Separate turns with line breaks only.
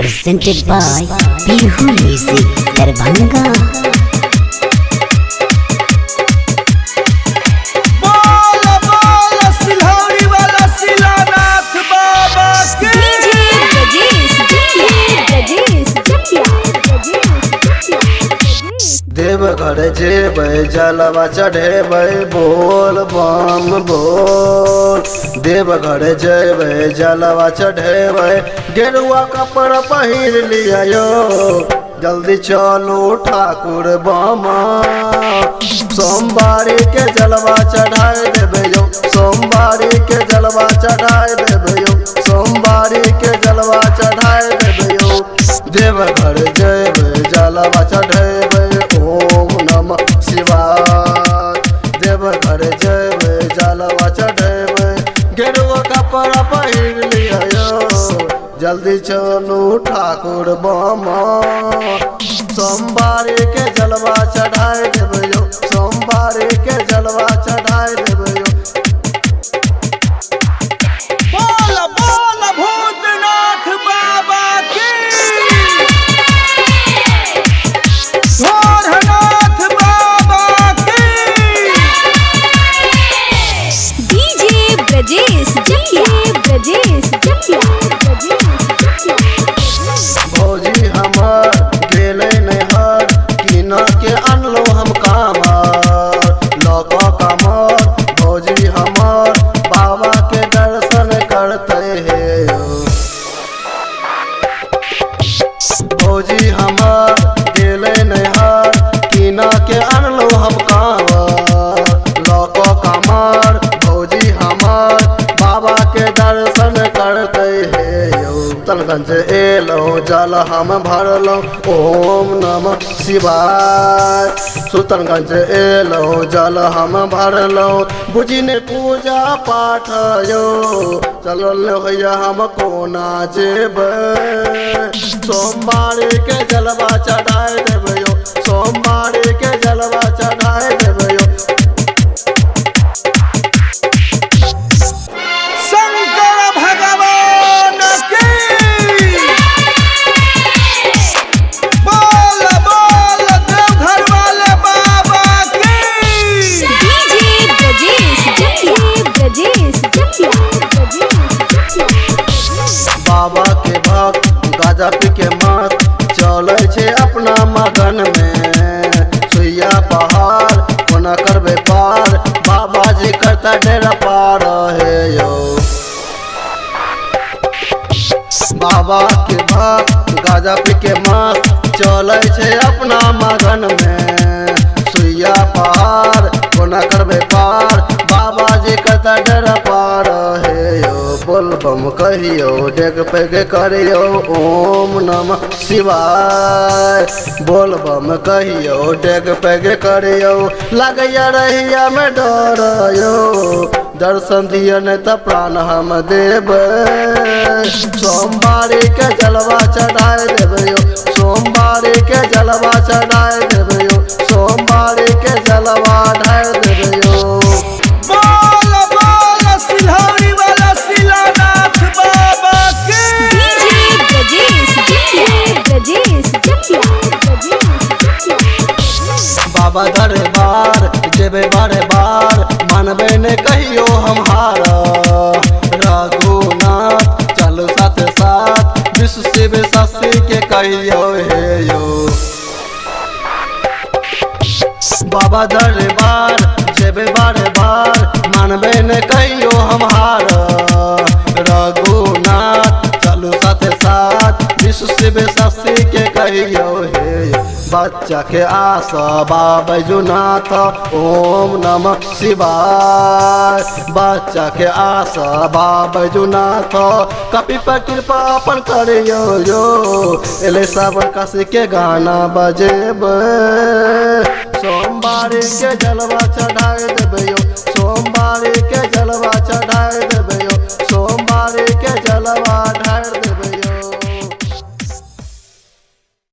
presented by Bihu Music Darbhanga.
Deoghar जेबै जलवा चढ़ेबै बोल बम बोल। देवघर जेबै जलवा चढ़ेबै गेरुआ कपड़ा पहिर लियो जल्दी चलो ठाकुर बामा। सोमवारी के जलवा चढ़ाई देबै यो सोमवारी के जलवा चढ़ाई देबै यो सोमवारी के जलवा चढ़ाई देबै यो। देवघर जेबै जलवा चढ़ेबै ओम नमः शिवाय। देवघर जेबै जलवा चढ़ेबै गेरुआ कपड़ा पहिर लियो जल्दी चलो ठाकुर बामा। सोमवारी के जलवा चढ़ाई देबै यो सोमवारी के जलवा चढ़ाई देबै यो।
बोल बोल भूतनाथ बाबा की, भोरनाथ बाबा की।
डीजे ब्रजेश जकिया
भौजी हमर गेलै नैहर किन के अनलो हम कामर लक कमर। भौजी हमर बाबा के दर्शन करते हे भौजी हमर गेलै नैहर किन के अनलो हम कामर लक कमर। भौजी हमर बाबा के दर्शन करते हे सुल्तानगंज एलो जल हम भरलो ओम नमः शिवाय। सुल्तानगंज एलो जल हम भरलो बुझी ने पूजा पाठ यो चलल होइया हम कोना जेबै। सोमवारी के जलवा चढ़ाई देबै यो सोमवारी के जलवा चढ़ाई देबै यो।
शंकर भगवान की, बोल बोल देवघर वाले बाबा की।
डीजे ब्रजेश जकिया
बाबा के भक्त गाजा पी के मत चले छे अपना मगन में। सुइया पहाड़ कोना करबे पार बाबा जी करता डेरा पार है यो। बाबा के भक्त गाजा पी के मत चले छे अपना मगन में। सुइया पहाड़ कोना करबे पार बाबा जी करता डेरा पार है यो। बोल बम कहियो डेग पैग करियो ओम नमः शिवाय। बोल बम कहियो डेग पैग करियो लगैया रहिया में डर यो दर्शन दियो नहीं तो प्राण हम देबै। सोमवारी के जलवा चढ़ाई देबै यो सोमवारी के जलवा चढ़ाई देबै यो सोमवारी के जलवा ढाई देबै यो।
बोल बोल सिलौरी वाला शिलानाथ बाबा की।
ब्रजेश जकिया
बाबा दरबार जेबै बारे बार मानबे ने कहियो हम हार। रघुनाथ चलो साथ साथ विश्व शिव शशि के कहियो हे यो। बाबा दरबार जेबै बारे बार मानबे ने कहियो हम हार। रघुनाथ चलो साथ साथ विश्व शिव शशि के कहियो हे बच्चा के आशा बाबा जुनाथ ओम नमः शिवाय। बच्चा के आशा बाबा जुनाथ कपि पर कृपा अपन करियो यो एले सावन काशी के गाना बजेबै। सोमवारी के जलवा चढ़ाई